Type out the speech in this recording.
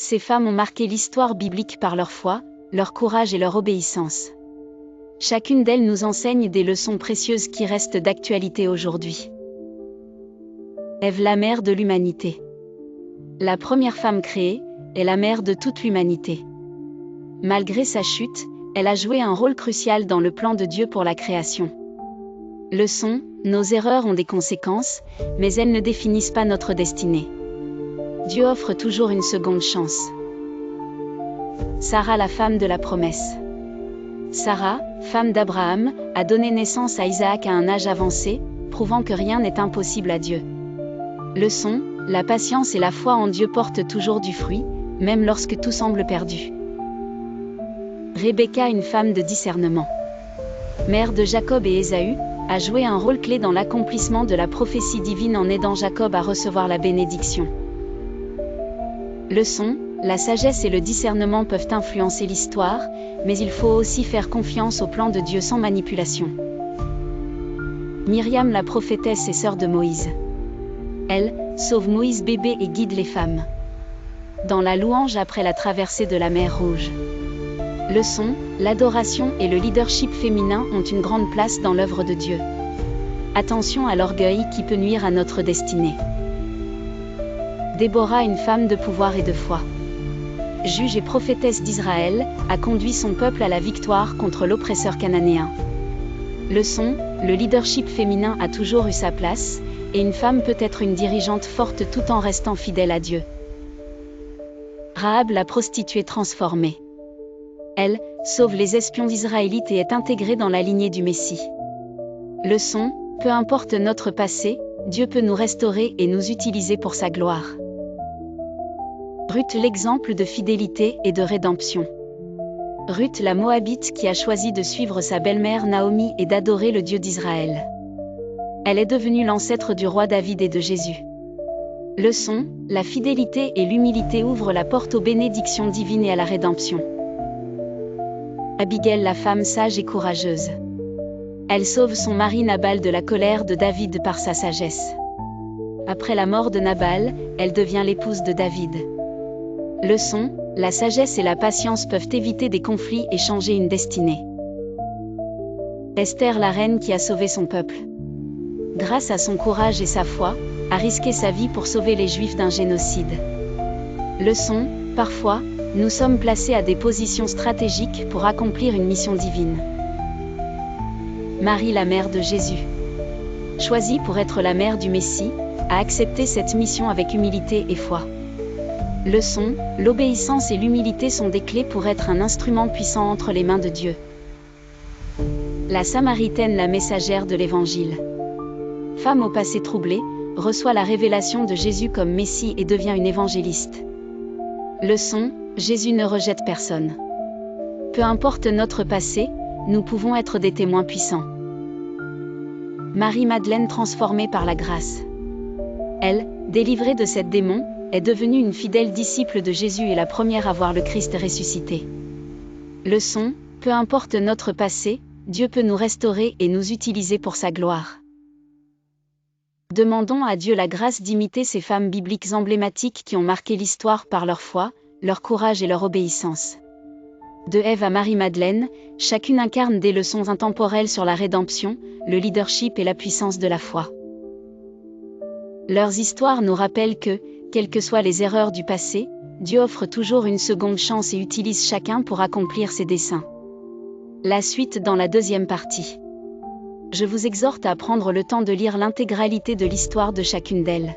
ces femmes ont marqué l'histoire biblique par leur foi, leur courage et leur obéissance. Chacune d'elles nous enseigne des leçons précieuses qui restent d'actualité aujourd'hui. Ève, la mère de l'humanité. La première femme créée, est la mère de toute l'humanité. Malgré sa chute, elle a joué un rôle crucial dans le plan de Dieu pour la création. Leçon, nos erreurs ont des conséquences, mais elles ne définissent pas notre destinée. Dieu offre toujours une seconde chance. Sarah, la femme de la promesse. Sarah, femme d'Abraham, a donné naissance à Isaac à un âge avancé, prouvant que rien n'est impossible à Dieu. Leçon, la patience et la foi en Dieu portent toujours du fruit, même lorsque tout semble perdu. Rebecca, une femme de discernement. Mère de Jacob et Ésaü, a joué un rôle clé dans l'accomplissement de la prophétie divine en aidant Jacob à recevoir la bénédiction. Leçon, la sagesse et le discernement peuvent influencer l'histoire, mais il faut aussi faire confiance au plan de Dieu sans manipulation. Myriam, la prophétesse et sœur de Moïse. Elle, sauve Moïse bébé et guide les femmes dans la louange après la traversée de la mer Rouge. Leçon, l'adoration et le leadership féminin ont une grande place dans l'œuvre de Dieu. Attention à l'orgueil qui peut nuire à notre destinée. Déborah, une femme de pouvoir et de foi. Juge et prophétesse d'Israël, a conduit son peuple à la victoire contre l'oppresseur cananéen. Leçon, le leadership féminin a toujours eu sa place, et une femme peut être une dirigeante forte tout en restant fidèle à Dieu. Rahab, la prostituée transformée. Elle, sauve les espions israélites et est intégrée dans la lignée du Messie. Leçon, peu importe notre passé, Dieu peut nous restaurer et nous utiliser pour sa gloire. Ruth, l'exemple de fidélité et de rédemption. Ruth, la Moabite qui a choisi de suivre sa belle-mère Naomi et d'adorer le Dieu d'Israël. Elle est devenue l'ancêtre du roi David et de Jésus. Leçon, la fidélité et l'humilité ouvrent la porte aux bénédictions divines et à la rédemption. Abigail, la femme sage et courageuse. Elle sauve son mari Nabal de la colère de David par sa sagesse. Après la mort de Nabal, elle devient l'épouse de David. Leçon, la sagesse et la patience peuvent éviter des conflits et changer une destinée. Esther, la reine qui a sauvé son peuple. Grâce à son courage et sa foi, a risqué sa vie pour sauver les Juifs d'un génocide. Leçon, parfois, nous sommes placés à des positions stratégiques pour accomplir une mission divine. Marie, la mère de Jésus. Choisie pour être la mère du Messie, a accepté cette mission avec humilité et foi. Leçon, l'obéissance et l'humilité sont des clés pour être un instrument puissant entre les mains de Dieu. La Samaritaine, la messagère de l'Évangile. Femme au passé troublé, reçoit la révélation de Jésus comme Messie et devient une évangéliste. Leçon, Jésus ne rejette personne. Peu importe notre passé, nous pouvons être des témoins puissants. Marie-Madeleine, transformée par la grâce. Elle, délivrée de cette démon, est devenue une fidèle disciple de Jésus et la première à voir le Christ ressuscité. Leçon, peu importe notre passé, Dieu peut nous restaurer et nous utiliser pour sa gloire. Demandons à Dieu la grâce d'imiter ces femmes bibliques emblématiques qui ont marqué l'histoire par leur foi, leur courage et leur obéissance. De Ève à Marie-Madeleine, chacune incarne des leçons intemporelles sur la rédemption, le leadership et la puissance de la foi. Leurs histoires nous rappellent que, quelles que soient les erreurs du passé, Dieu offre toujours une seconde chance et utilise chacun pour accomplir ses desseins. La suite dans la deuxième partie. Je vous exhorte à prendre le temps de lire l'intégralité de l'histoire de chacune d'elles.